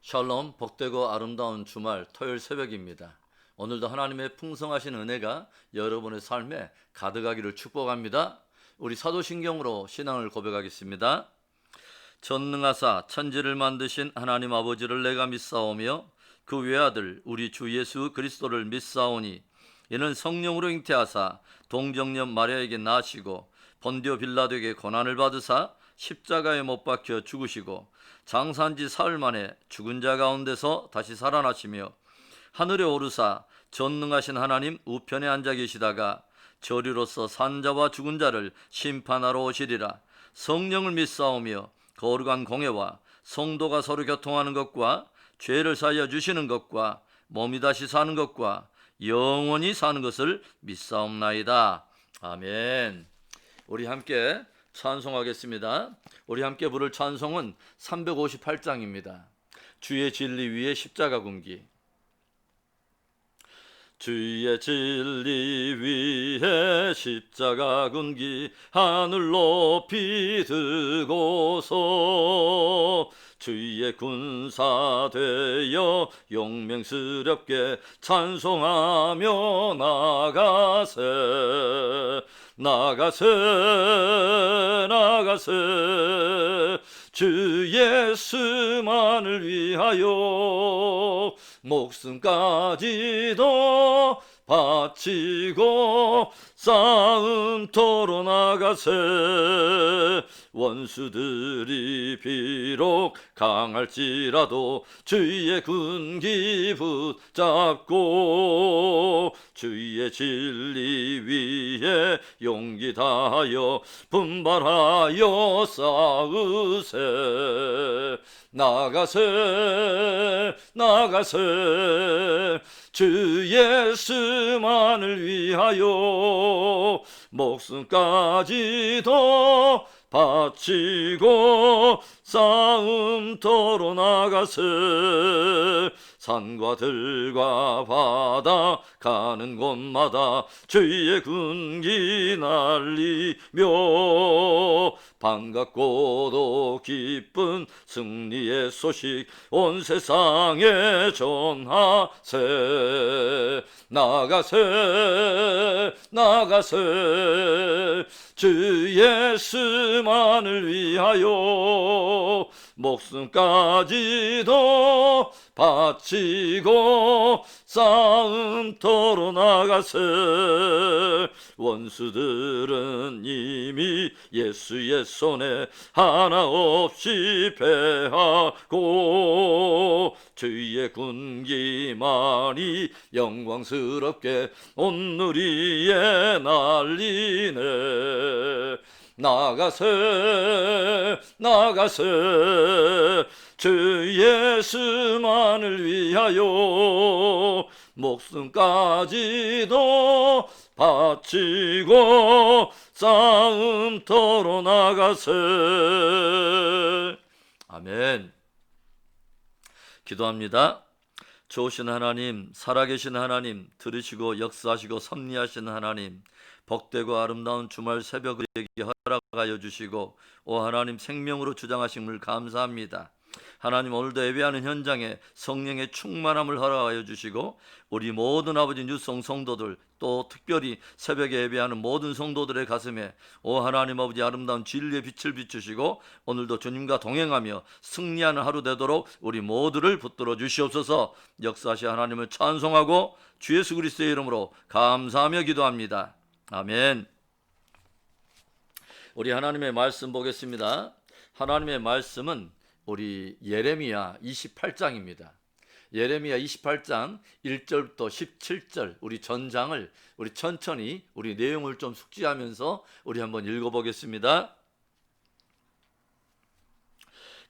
샬롬, 복되고 아름다운 주말 토요일 새벽입니다. 오늘도 하나님의 풍성하신 은혜가 여러분의 삶에 가득하기를 축복합니다. 우리 사도신경으로 신앙을 고백하겠습니다. 전능하사 천지를 만드신 하나님 아버지를 내가 믿사오며 그 외아들 우리 주 예수 그리스도를 믿사오니 이는 성령으로 잉태하사 동정녀 마리아에게 나시고 본디오 빌라도에게 고난을 받으사 십자가에 못 박혀 죽으시고 장사한지 사흘 만에 죽은 자 가운데서 다시 살아나시며 하늘에 오르사 전능하신 하나님 우편에 앉아 계시다가 저리로서 산자와 죽은 자를 심판하러 오시리라. 성령을 믿사오며 거룩한 공예와 성도가 서로 교통하는 것과 죄를 사하여 주시는 것과 몸이 다시 사는 것과 영원히 사는 것을 믿사옵나이다. 아멘. 우리 함께 찬송하겠습니다. 우리 함께 부를 찬송은 358장입니다. 주의 진리 위에 십자가 군기. 주의 진리 위에 십자가 군기 하늘 높이 들고서 주의 군사 되어 용맹스럽게 찬송하며 나가세 나가세 나가세 주 예수만을 위하여 목숨까지도 바치고 싸움터로 나가세 원수들이 비록 강할지라도 주의 군기 붙잡고 주의 진리 위에 용기 다하여 분발하여 싸우세 나가세 나가세 주 예수만을 위하여 목숨까지도 바치고 싸움터로 나가세 산과 들과 바다 가는 곳마다 주의 군기 날리며 반갑고도 기쁜 승리의 소식 온 세상에 전하세 나가세 나가세 주 예수만을 위하여 목숨까지도 바치고 싸움터로 나가세 원수들은 이미 예수의 손에 하나 없이 패하고 주의 군기만이 영광스럽게 온 누리에 날리네 나가세 나가세 주 예수만을 위하여 목숨까지도 바치고 싸움터로 나가세 아멘. 기도합니다. 좋으신 하나님, 살아계신 하나님, 들으시고 역사하시고 섭리하신 하나님, 복되고 아름다운 주말 새벽을 허락하여 주시고 오 하나님 생명으로 주장하심을 감사합니다. 하나님 오늘도 예배하는 현장에 성령의 충만함을 허락하여 주시고 우리 모든 아버지 뉴송 성도들 또 특별히 새벽에 예배하는 모든 성도들의 가슴에 오 하나님 아버지 아름다운 진리의 빛을 비추시고 오늘도 주님과 동행하며 승리하는 하루 되도록 우리 모두를 붙들어 주시옵소서. 역사하신 하나님을 찬송하고 주 예수 그리스도의 이름으로 감사하며 기도합니다. 아멘. 우리 하나님의 말씀 보겠습니다. 하나님의 말씀은 우리 예레미야 28장입니다. 예레미야 28장 1절부터 17절 우리 전장을 우리 천천히 우리 내용을 좀 숙지하면서 우리 한번 읽어보겠습니다.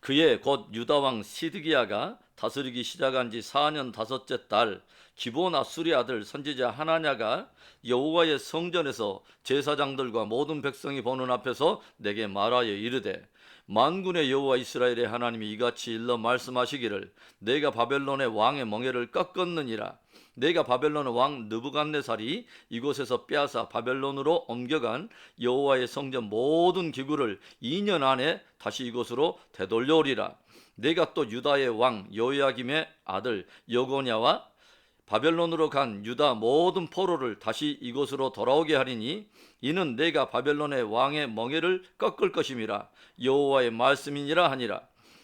그의 곧 유다왕 시드기야가 다스리기 시작한 지 4년 다섯째 달 기브온 아수리 아들 선지자 하나냐가 여호와의 성전에서 제사장들과 모든 백성이 보는 앞에서 내게 말하여 이르되 만군의 여호와 이스라엘의 하나님이 이같이 일러 말씀하시기를 내가 바벨론의 왕의 멍에를 꺾었느니라. 내가 바벨론의 왕 느부갓네살이 이곳에서 빼앗아 바벨론으로 옮겨간 여호와의 성전 모든 기구를 2년 안에 다시 이곳으로 되돌려오리라. 내가 또 유다의 왕 여호야김의 아들 여고냐와 바벨론으로 간 유다 모든 포로를 다시 이곳으로 돌아오게 하리니 이는 내가 바벨론의 왕의 멍에를 꺾을 것임이라 여호와의 말씀이니라 하니라.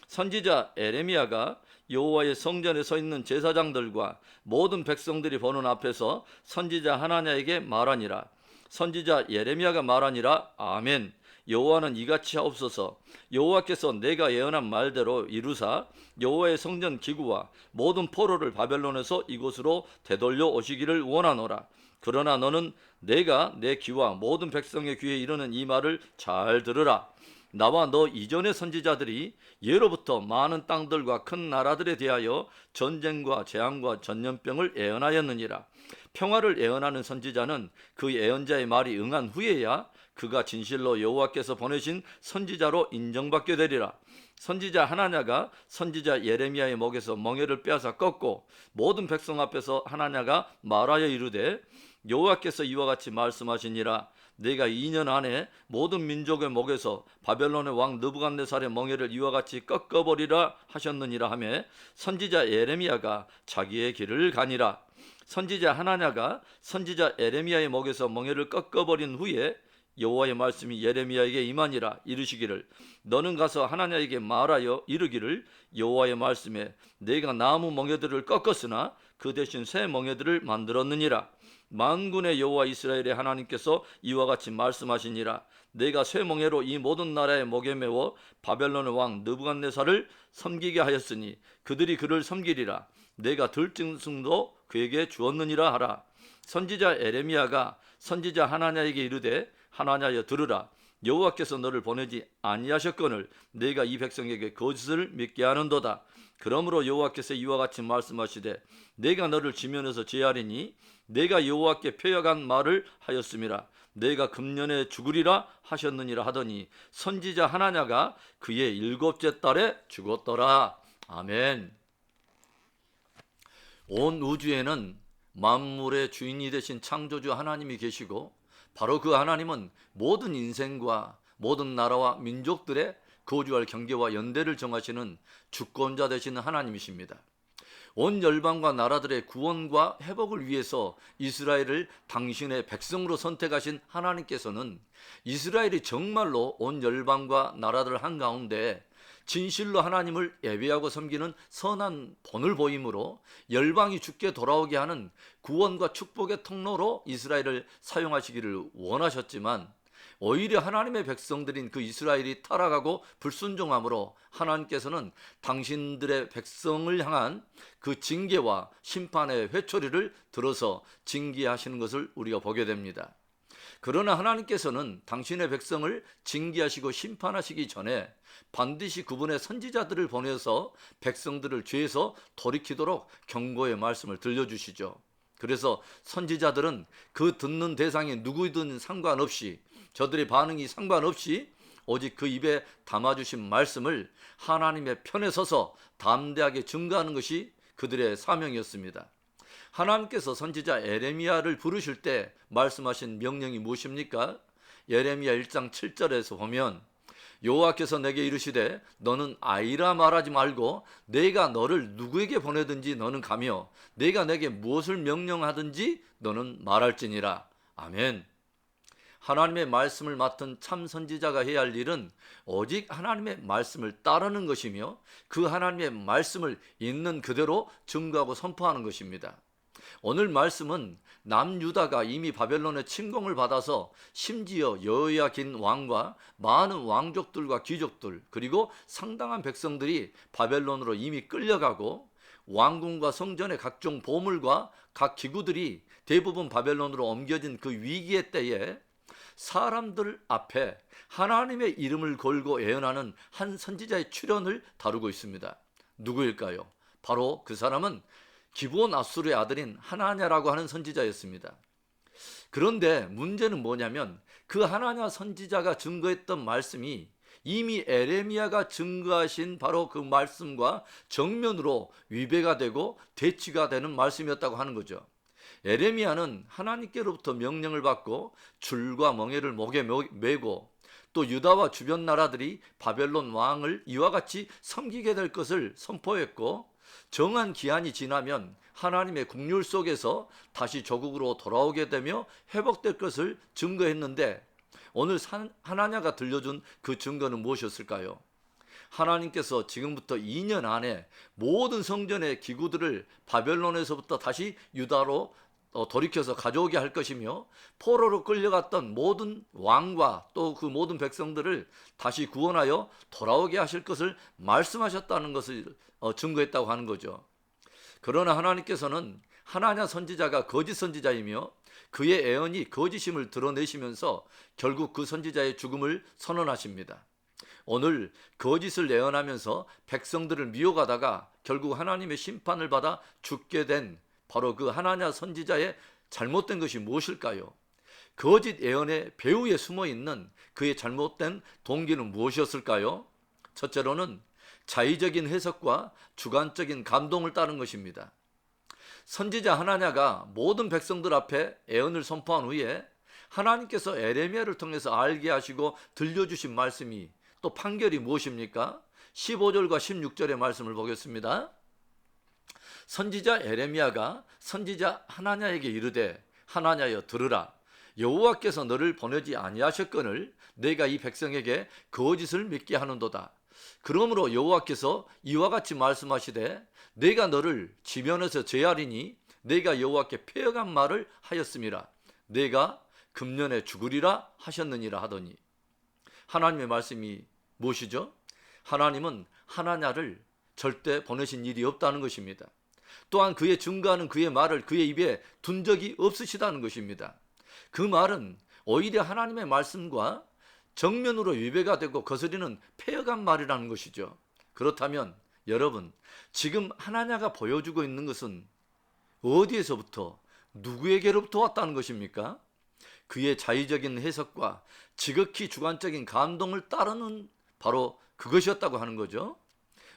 선지자 에레미야가 여호와의 성전에 서 있는 제사장들과 모든 백성들이 보는 앞에서 선지자 하나냐에게 말하니라. 선지자 예레미야가 말하니라. 아멘. 여호와는 이같이 하옵소서. 여호와께서 내가 예언한 말대로 이루사 여호와의 성전 기구와 모든 포로를 바벨론에서 이곳으로 되돌려 오시기를 원하노라. 그러나 너는 내가 내 귀와 모든 백성의 귀에 이르는 이 말을 잘 들으라. 나와 너 이전의 선지자들이 예로부터 많은 땅들과 큰 나라들에 대하여 전쟁과 재앙과 전염병을 예언하였느니라. 평화를 예언하는 선지자는 그 예언자의 말이 응한 후에야 그가 진실로 여호와께서 보내신 선지자로 인정받게 되리라. 선지자 하나냐가 선지자 예레미야의 목에서 멍에를 빼앗아 꺾고 모든 백성 앞에서 하나냐가 말하여 이르되 여호와께서 이와 같이 말씀하시니라. 내가 2년 안에 모든 민족의 목에서 바벨론의 왕 느부갓네살의 멍에를 이와 같이 꺾어버리라 하셨느니라 하며 선지자 예레미야가 자기의 길을 가니라. 선지자 하나냐가 선지자 예레미야의 목에서 멍에를 꺾어버린 후에 여호와의 말씀이 예레미야에게 임하니라. 이르시기를 너는 가서 하나냐에게 말하여 이르기를 여호와의 말씀에 내가 나무 멍에들을 꺾었으나 그 대신 새 멍에들을 만들었느니라. 만군의 여호와 이스라엘의 하나님께서 이와 같이 말씀하시니라. 내가 쇠 멍에로 이 모든 나라의 목에 메워 바벨론의 왕 느부갓네살을 섬기게 하였으니 그들이 그를 섬기리라. 내가 들짐승도 그에게 주었느니라 하라. 선지자 에레미야가 선지자 하나냐에게 이르되 하나냐여 들으라. 여호와께서 너를 보내지 아니하셨거늘 내가 이 백성에게 거짓을 믿게 하는도다. 그러므로 여호와께서 이와 같이 말씀하시되 내가 너를 지면에서 제하리니 내가 여호와께 표약한 말을 하였음이라. 내가 금년에 죽으리라 하셨느니라 하더니 선지자 하나냐가 그의 7째 달에 죽었더라. 아멘. 온 우주에는 만물의 주인이 되신 창조주 하나님이 계시고 바로 그 하나님은 모든 인생과 모든 나라와 민족들의 거주할 경계와 연대를 정하시는 주권자 되시는 하나님이십니다. 온 열방과 나라들의 구원과 회복을 위해서 이스라엘을 당신의 백성으로 선택하신 하나님께서는 이스라엘이 정말로 온 열방과 나라들 한가운데 진실로 하나님을 예배하고 섬기는 선한 본을 보이므로 열방이 주께 돌아오게 하는 구원과 축복의 통로로 이스라엘을 사용하시기를 원하셨지만 오히려 하나님의 백성들인 그 이스라엘이 타락하고 불순종함으로 하나님께서는 당신들의 백성을 향한 그 징계와 심판의 회초리를 들어서 징계하시는 것을 우리가 보게 됩니다. 그러나 하나님께서는 당신의 백성을 징계하시고 심판하시기 전에 반드시 그분의 선지자들을 보내서 백성들을 죄에서 돌이키도록 경고의 말씀을 들려주시죠. 그래서 선지자들은 그 듣는 대상이 누구이든 상관없이 저들의 반응이 상관없이 오직 그 입에 담아주신 말씀을 하나님의 편에 서서 담대하게 증거하는 것이 그들의 사명이었습니다. 하나님께서 선지자 에레미야를 부르실 때 말씀하신 명령이 무엇입니까? 예레미야 1장 7절에서 보면 여호와께서 내게 이르시되 너는 아이라 말하지 말고 내가 너를 누구에게 보내든지 너는 가며 내가 내게 무엇을 명령하든지 너는 말할지니라. 아멘. 하나님의 말씀을 맡은 참 선지자가 해야 할 일은 오직 하나님의 말씀을 따르는 것이며 그 하나님의 말씀을 있는 그대로 증거하고 선포하는 것입니다. 오늘 말씀은 남유다가 이미 바벨론의 침공을 받아서 심지어 여호야긴 왕과 많은 왕족들과 귀족들 그리고 상당한 백성들이 바벨론으로 이미 끌려가고 왕궁과 성전의 각종 보물과 각 기구들이 대부분 바벨론으로 옮겨진 그 위기의 때에 사람들 앞에 하나님의 이름을 걸고 예언하는 한 선지자의 출현을 다루고 있습니다. 누구일까요? 바로 그 사람은 기브온 앗술의 아들인 하나냐라고 하는 선지자였습니다. 그런데 문제는 뭐냐면 그 하나냐 선지자가 증거했던 말씀이 이미 에레미야가 증거하신 바로 그 말씀과 정면으로 위배가 되고 대치가 되는 말씀이었다고 하는 거죠. 에레미야는 하나님께로부터 명령을 받고 줄과 멍에를 목에 메고 또 유다와 주변 나라들이 바벨론 왕을 이와 같이 섬기게 될 것을 선포했고, 정한 기한이 지나면 하나님의 국률 속에서 다시 조국으로 돌아오게 되며 회복될 것을 증거했는데, 오늘 하나냐가 들려준 그 증거는 무엇이었을까요? 하나님께서 지금부터 2년 안에 모든 성전의 기구들을 바벨론에서부터 다시 유다로 돌이켜서 가져오게 할 것이며, 포로로 끌려갔던 모든 왕과 또 그 모든 백성들을 다시 구원하여 돌아오게 하실 것을 말씀하셨다는 것을 증거했다고 하는 거죠. 그러나 하나님께서는 하나냐 선지자가 거짓 선지자이며 그의 예언이 거짓임을 드러내시면서 결국 그 선지자의 죽음을 선언하십니다. 오늘 거짓을 예언하면서 백성들을 미혹하다가 결국 하나님의 심판을 받아 죽게 된 바로 그 하나냐 선지자의 잘못된 것이 무엇일까요? 거짓 예언의 배후에 숨어 있는 그의 잘못된 동기는 무엇이었을까요? 첫째로는 자의적인 해석과 주관적인 감동을 따른 것입니다. 선지자 하나냐가 모든 백성들 앞에 예언을 선포한 후에 하나님께서 에레미야를 통해서 알게 하시고 들려주신 말씀이, 또 판결이 무엇입니까? 15절과 16절의 말씀을 보겠습니다. 선지자 에레미야가 선지자 하나냐에게 이르되, 하나냐여 들으라. 여호와께서 너를 보내지 아니하셨거늘 내가 이 백성에게 거짓을 믿게 하는도다. 그러므로 여호와께서 이와 같이 말씀하시되, 내가 너를 지면에서 제하리니 내가 여호와께 패역한 말을 하였음이라. 내가 금년에 죽으리라 하셨느니라 하더니, 하나님의 말씀이 무엇이죠? 하나님은 하나냐를 절대 보내신 일이 없다는 것입니다. 또한 그의 증거하는 그의 말을 그의 입에 둔 적이 없으시다는 것입니다. 그 말은 오히려 하나님의 말씀과 정면으로 위배가 되고 거스리는 패역한 말이라는 것이죠. 그렇다면 여러분, 지금 하나냐가 보여주고 있는 것은 어디에서부터, 누구에게로부터 왔다는 것입니까? 그의 자의적인 해석과 지극히 주관적인 감동을 따르는 바로 그것이었다고 하는 거죠.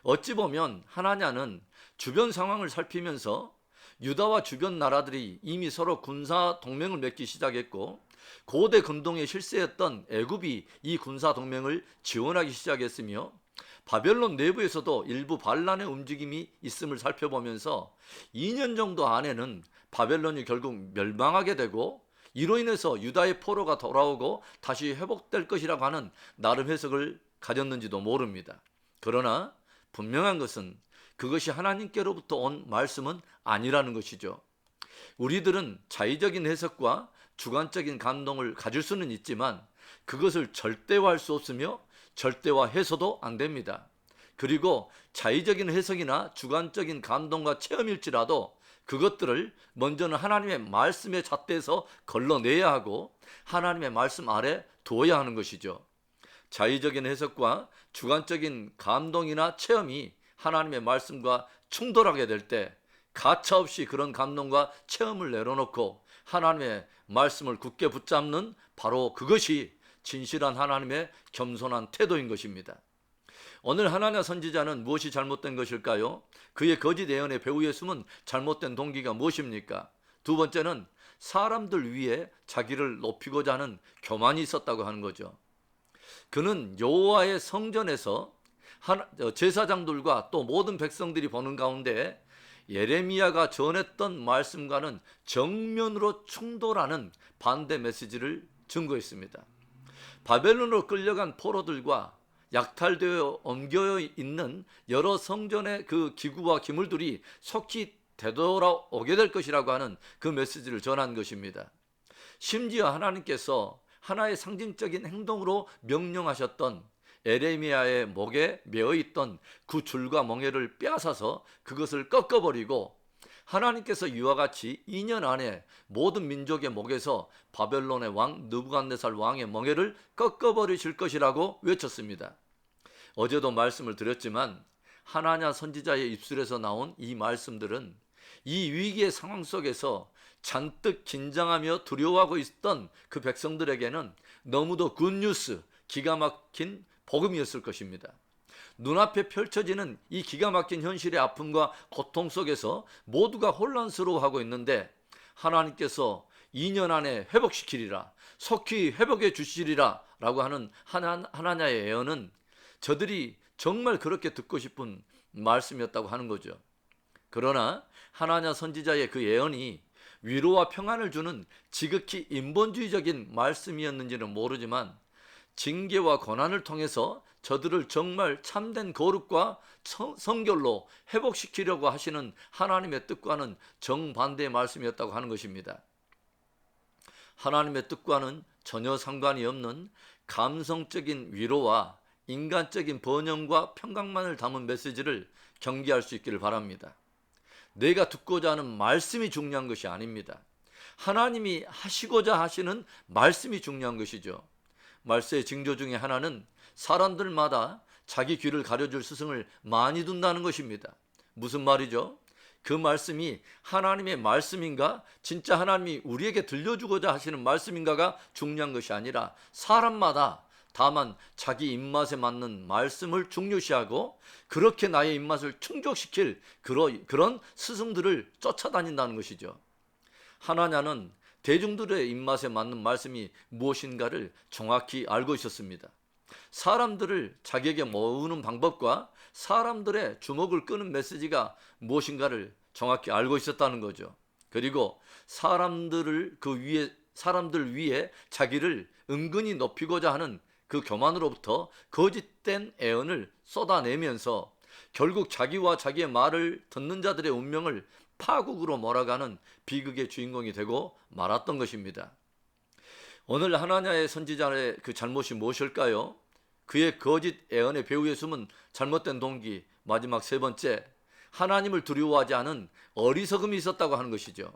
어찌 보면 하나냐는 주변 상황을 살피면서 유다와 주변 나라들이 이미 서로 군사 동맹을 맺기 시작했고, 고대 근동에 실세였던 애굽이 이 군사 동맹을 지원하기 시작했으며, 바벨론 내부에서도 일부 반란의 움직임이 있음을 살펴보면서 2년 정도 안에는 바벨론이 결국 멸망하게 되고, 이로 인해서 유다의 포로가 돌아오고 다시 회복될 것이라고 하는 나름 해석을 가졌는지도 모릅니다. 그러나 분명한 것은 그것이 하나님께로부터 온 말씀은 아니라는 것이죠. 우리들은 자의적인 해석과 주관적인 감동을 가질 수는 있지만 그것을 절대화할 수 없으며 절대화해서도 안 됩니다. 그리고 자의적인 해석이나 주관적인 감동과 체험일지라도 그것들을 먼저는 하나님의 말씀의 잣대에서 걸러내야 하고 하나님의 말씀 아래 두어야 하는 것이죠. 자의적인 해석과 주관적인 감동이나 체험이 하나님의 말씀과 충돌하게 될 때 가차없이 그런 감동과 체험을 내려놓고 하나님의 말씀을 굳게 붙잡는 바로 그것이 진실한 하나님의 겸손한 태도인 것입니다. 오늘 하나냐 선지자는 무엇이 잘못된 것일까요? 그의 거짓 예언의 배후에 숨은 잘못된 동기가 무엇입니까? 두 번째는 사람들 위에 자기를 높이고자 하는 교만이 있었다고 하는 거죠. 그는 여호와의 성전에서 제사장들과 또 모든 백성들이 보는 가운데 예레미야가 전했던 말씀과는 정면으로 충돌하는 반대 메시지를 증거했습니다. 바벨론으로 끌려간 포로들과 약탈되어 옮겨 있는 여러 성전의 그 기구와 기물들이 속히 되돌아오게 될 것이라고 하는 그 메시지를 전한 것입니다. 심지어 하나님께서 하나의 상징적인 행동으로 명령하셨던 에레미야의 목에 매어있던 그 줄과 멍에를 빼앗아서 그것을 꺾어버리고, 하나님께서 이와 같이 2년 안에 모든 민족의 목에서 바벨론의 왕 느부갓네살 왕의 멍에를 꺾어버리실 것이라고 외쳤습니다. 어제도 말씀을 드렸지만 하나냐 선지자의 입술에서 나온 이 말씀들은 이 위기의 상황 속에서 잔뜩 긴장하며 두려워하고 있던 그 백성들에게는 너무도 굿뉴스, 기가 막힌 복음이었을 것입니다. 눈앞에 펼쳐지는 이 기가 막힌 현실의 아픔과 고통 속에서 모두가 혼란스러워하고 있는데 하나님께서 2년 안에 회복시키리라, 속히 회복해 주시리라 라고 하는 하나냐의 예언은 저들이 정말 그렇게 듣고 싶은 말씀이었다고 하는 거죠. 그러나 하나냐 선지자의 그 예언이 위로와 평안을 주는 지극히 인본주의적인 말씀이었는지는 모르지만 징계와 고난을 통해서 저들을 정말 참된 거룩과 성결로 회복시키려고 하시는 하나님의 뜻과는 정반대의 말씀이었다고 하는 것입니다. 하나님의 뜻과는 전혀 상관이 없는 감성적인 위로와 인간적인 번영과 평강만을 담은 메시지를 경계할 수 있기를 바랍니다. 내가 듣고자 하는 말씀이 중요한 것이 아닙니다. 하나님이 하시고자 하시는 말씀이 중요한 것이죠. 말세의 징조 중에 하나는 사람들마다 자기 귀를 가려줄 스승을 많이 둔다는 것입니다. 무슨 말이죠? 그 말씀이 하나님의 말씀인가, 진짜 하나님이 우리에게 들려주고자 하시는 말씀인가가 중요한 것이 아니라 사람마다 다만 자기 입맛에 맞는 말씀을 중요시하고 그렇게 나의 입맛을 충족시킬 그런 스승들을 쫓아다닌다는 것이죠. 하나냐는 대중들의 입맛에 맞는 말씀이 무엇인가를 정확히 알고 있었습니다. 사람들을 자기에게 모으는 방법과 사람들의 주목을 끄는 메시지가 무엇인가를 정확히 알고 있었다는 거죠. 그리고 사람들 위에 자기를 은근히 높이고자 하는 그 교만으로부터 거짓된 애언을 쏟아내면서 결국 자기와 자기의 말을 듣는 자들의 운명을 파국으로 몰아가는 비극의 주인공이 되고 말았던 것입니다. 오늘 하나냐의 선지자의 그 잘못이 무엇일까요? 그의 거짓 애언의 배후에 숨은 잘못된 동기, 마지막 세 번째, 하나님을 두려워하지 않은 어리석음이 있었다고 하는 것이죠.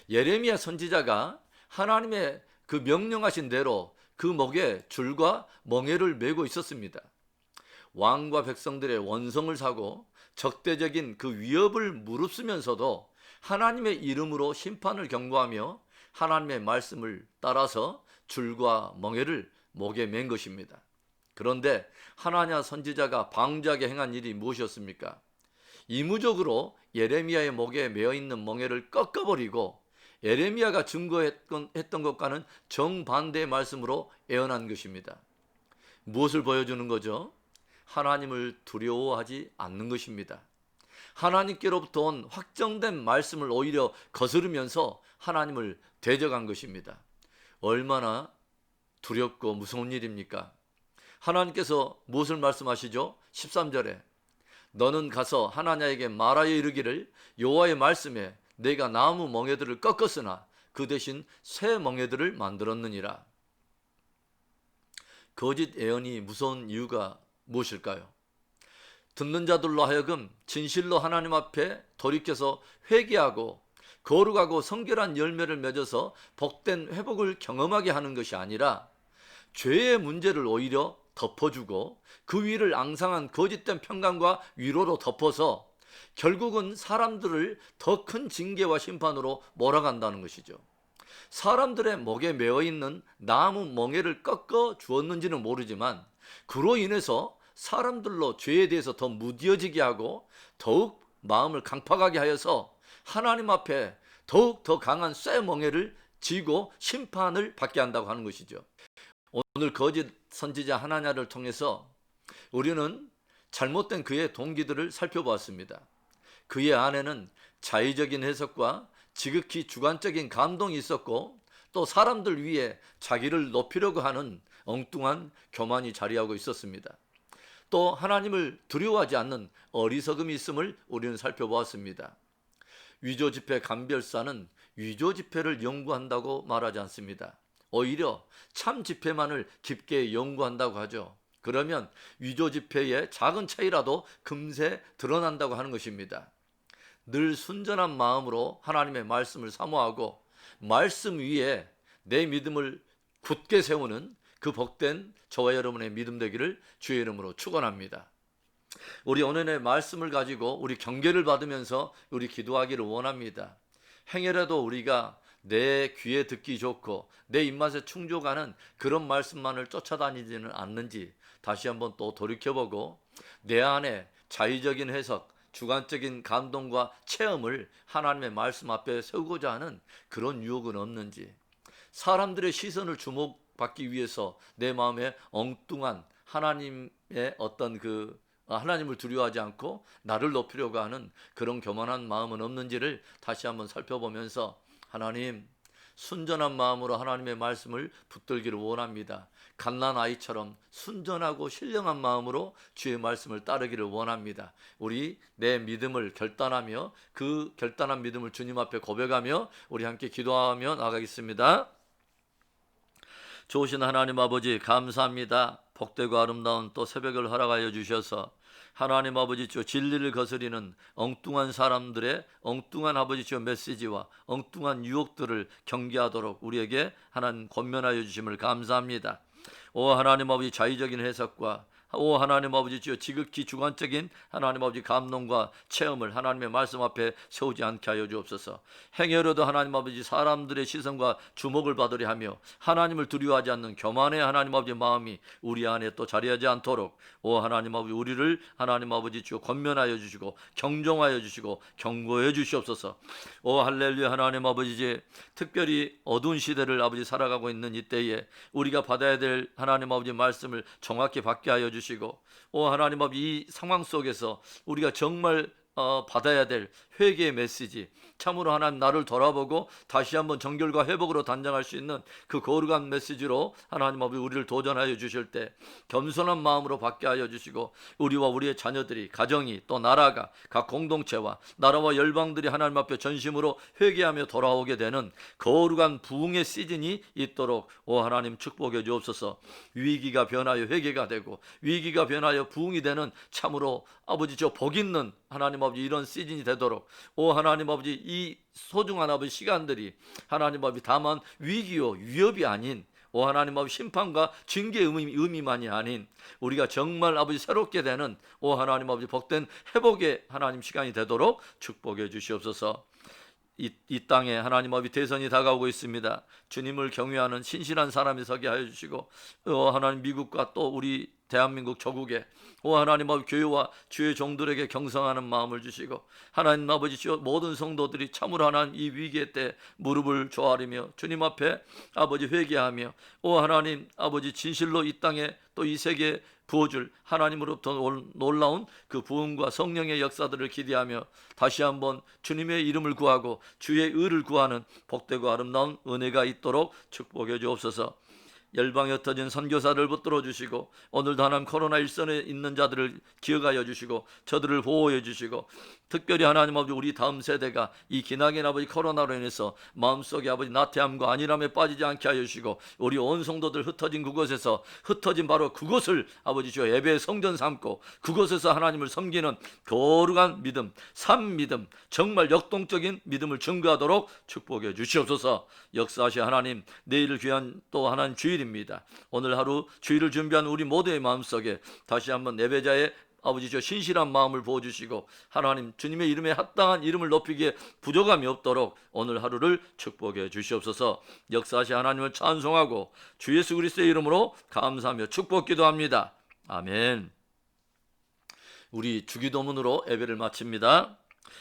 예레미야 선지자가 하나님의 그 명령하신 대로 그 목에 줄과 멍에를 메고 있었습니다. 왕과 백성들의 원성을 사고 적대적인 그 위협을 무릅쓰면서도 하나님의 이름으로 심판을 경고하며 하나님의 말씀을 따라서 줄과 멍에를 목에 맨 것입니다. 그런데 하나냐 선지자가 방자하게 행한 일이 무엇이었습니까? 이무적으로 예레미야의 목에 메어 있는 멍에를 꺾어버리고 예레미야가 증거했던 것과는 정반대의 말씀으로 애언한 것입니다. 무엇을 보여주는 거죠? 하나님을 두려워하지 않는 것입니다. 하나님께로부터 온 확정된 말씀을 오히려 거스르면서 하나님을 대적한 것입니다. 얼마나 두렵고 무서운 일입니까? 하나님께서 무엇을 말씀하시죠? 13절에 너는 가서 하나냐에게 말하여 이르기를 여호와의 말씀에 내가 나무 멍에들을 꺾었으나 그 대신 새 멍에들을 만들었느니라. 거짓 예언이 무서운 이유가 무엇일까요? 듣는 자들로 하여금 진실로 하나님 앞에 돌이켜서 회개하고 거룩하고 성결한 열매를 맺어서 복된 회복을 경험하게 하는 것이 아니라 죄의 문제를 오히려 덮어주고 그 위를 앙상한 거짓된 평강과 위로로 덮어서 결국은 사람들을 더 큰 징계와 심판으로 몰아간다는 것이죠. 사람들의 목에 메어 있는 나무 멍에를 꺾어 주었는지는 모르지만 그로 인해서 사람들로 죄에 대해서 더 무뎌지게 하고 더욱 마음을 강팍하게 하여서 하나님 앞에 더욱 더 강한 쇠 멍에를 쥐고 심판을 받게 한다고 하는 것이죠. 오늘 거짓 선지자 하나냐를 통해서 우리는 잘못된 그의 동기들을 살펴보았습니다. 그의 안에는 자의적인 해석과 지극히 주관적인 감동이 있었고 또 사람들 위해 자기를 높이려고 하는 엉뚱한 교만이 자리하고 있었습니다. 또 하나님을 두려워하지 않는 어리석음이 있음을 우리는 살펴보았습니다. 위조지폐 감별사는 위조지폐를 연구한다고 말하지 않습니다. 오히려 참 지폐만을 깊게 연구한다고 하죠. 그러면 위조지폐의 작은 차이라도 금세 드러난다고 하는 것입니다. 늘 순전한 마음으로 하나님의 말씀을 사모하고 말씀 위에 내 믿음을 굳게 세우는 그 복된 저와 여러분의 믿음 되기를 주의 이름으로 축원합니다. 우리 오늘의 말씀을 가지고 우리 경계를 받으면서 우리 기도하기를 원합니다. 행여라도 우리가 내 귀에 듣기 좋고 내 입맛에 충족하는 그런 말씀만을 쫓아다니지는 않는지 다시 한번 또 돌이켜보고 내 안에 자의적인 해석, 주관적인 감동과 체험을 하나님의 말씀 앞에 세우고자 하는 그런 유혹은 없는지, 사람들의 시선을 주목받기 위해서 내 마음에 엉뚱한 하나님의 어떤 하나님을 두려워하지 않고 나를 높이려고 하는 그런 교만한 마음은 없는지를 다시 한번 살펴보면서, 하나님, 순전한 마음으로 하나님의 말씀을 붙들기를 원합니다. 갓난 아이처럼 순전하고 신령한 마음으로 주의 말씀을 따르기를 원합니다. 우리 내 믿음을 결단하며 그 결단한 믿음을 주님 앞에 고백하며 우리 함께 기도하며 나가겠습니다. 좋으신 하나님 아버지, 감사합니다. 복되고 아름다운 또 새벽을 허락하여 주셔서 하나님 아버지 주 진리를 거스리는 엉뚱한 사람들의 엉뚱한 아버지 주 메시지와 엉뚱한 유혹들을 경계하도록 우리에게 하나님 권면하여 주심을 감사합니다. 오 하나님 아버지, 자의적인 해석과 오 하나님 아버지 주여 지극히 주관적인 하나님 아버지 감동과 체험을 하나님의 말씀 앞에 세우지 않게 하여 주옵소서. 행여라도 하나님 아버지 사람들의 시선과 주목을 받으려 하며 하나님을 두려워하지 않는 교만의 하나님 아버지 마음이 우리 안에 또 자리하지 않도록 오 하나님 아버지 우리를 하나님 아버지 주여 권면하여 주시고 경종하여 주시고 경고해 주시옵소서. 오 할렐루야. 하나님 아버지, 특별히 어두운 시대를 아버지 살아가고 있는 이때에 우리가 받아야 될 하나님 아버지 말씀을 정확히 받게 하여 주시고, 오 하나님 아버지, 이 상황 속에서 우리가 정말 받아야 될 회개의 메시지, 참으로 하나님 나를 돌아보고 다시 한번 정결과 회복으로 단장할 수 있는 그 거룩한 메시지로 하나님 아버지 우리를 도전하여 주실 때 겸손한 마음으로 받게 하여 주시고, 우리와 우리의 자녀들이, 가정이, 또 나라가, 각 공동체와 나라와 열방들이 하나님 앞에 전심으로 회개하며 돌아오게 되는 거룩한 부흥의 시즌이 있도록 오 하나님 축복해 주옵소서. 위기가 변하여 회개가 되고 위기가 변하여 부흥이 되는 참으로 아버지 저 복 있는 하나님 아버지 이런 시즌이 되도록 오 하나님 아버지 이 소중한 아버지 시간들이 하나님 아버지 다만 위기요 위협이 아닌 오 하나님 아버지 심판과 징계의 의미만이 아닌 우리가 정말 아버지 새롭게 되는 오 하나님 아버지 복된 회복의 하나님 시간이 되도록 축복해 주시옵소서. 이 땅에 하나님 아버지 대선이 다가오고 있습니다. 주님을 경외하는 신실한 사람이 서게 하여 주시고 하나님 미국과 또 우리 대한민국 조국에 오 하나님 아버지 교회와 주의 종들에게 경성하는 마음을 주시고, 하나님 아버지 주여 모든 성도들이 참으로 하나님 이 위기의 때 무릎을 조아리며 주님 앞에 아버지 회개하며 오 하나님 아버지 진실로 이 땅에 또 이 세계에 부어줄 하나님으로부터 놀라운 그 부흥과 성령의 역사들을 기대하며 다시 한번 주님의 이름을 구하고 주의 의를 구하는 복되고 아름다운 은혜가 있도록 축복해 주옵소서. 열방에 흩어진 선교사를 붙들어 주시고 오늘도 하나님 코로나 일선에 있는 자들을 기억하여 주시고 저들을 보호해 주시고, 특별히 하나님 아버지 우리 다음 세대가 이 기나긴 아버지 코로나로 인해서 마음속에 아버지 나태함과 안일함에 빠지지 않게 하여 주시고, 우리 온 성도들 흩어진 그곳에서 흩어진 바로 그곳을 아버지 주여 예배의 성전 삼고 그곳에서 하나님을 섬기는 거룩한 믿음, 산 믿음, 정말 역동적인 믿음을 증거하도록 축복해 주시옵소서. 역사하시 하나님, 내일을 귀한 또 하나님 주일입니다. 오늘 하루 주일을 준비한 우리 모두의 마음속에 다시 한번 예배자의 아버지 저 신실한 마음을 부어주시고 하나님 주님의 이름에 합당한 이름을 높이기에 부족함이 없도록 오늘 하루를 축복해 주시옵소서. 역사하시 하나님을 찬송하고 주 예수 그리스도의 이름으로 감사하며 축복 기도합니다. 아멘. 우리 주기도문으로 예배를 마칩니다.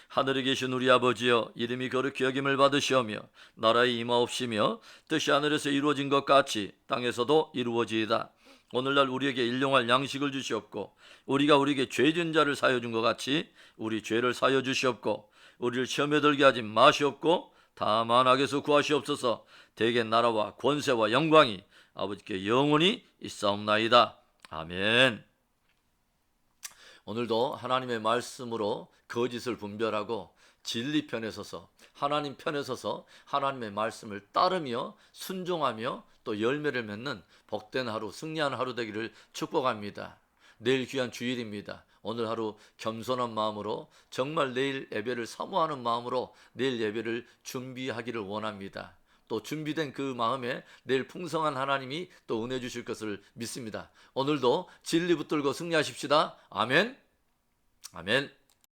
하늘에 계신 우리 아버지여, 이름이 거룩히 여김을 받으시오며 나라의 임하옵시며 뜻이 하늘에서 이루어진 것 같이 땅에서도 이루어지이다. 오늘날 우리에게 일용할 양식을 주시옵고 우리가 우리에게 죄진 자를 사여 준 것 같이 우리 죄를 사여 주시옵고 우리를 시험에 들게 하지 마시옵고 다만 악에서 구하시옵소서. 대개 나라와 권세와 영광이 아버지께 영원히 있사옵나이다. 아멘. 오늘도 하나님의 말씀으로 거짓을 분별하고 진리 편에 서서 하나님 편에 서서 하나님의 말씀을 따르며 순종하며 또 열매를 맺는 복된 하루, 승리하는 하루 되기를 축복합니다. 내일 귀한 주일입니다. 오늘 하루 겸손한 마음으로 정말 내일 예배를 사모하는 마음으로 내일 예배를 준비하기를 원합니다. 또 준비된 그 마음에 내일 풍성한 하나님이 또 은혜 주실 것을 믿습니다. 오늘도 진리 붙들고 승리하십시다. 아멘. 아멘.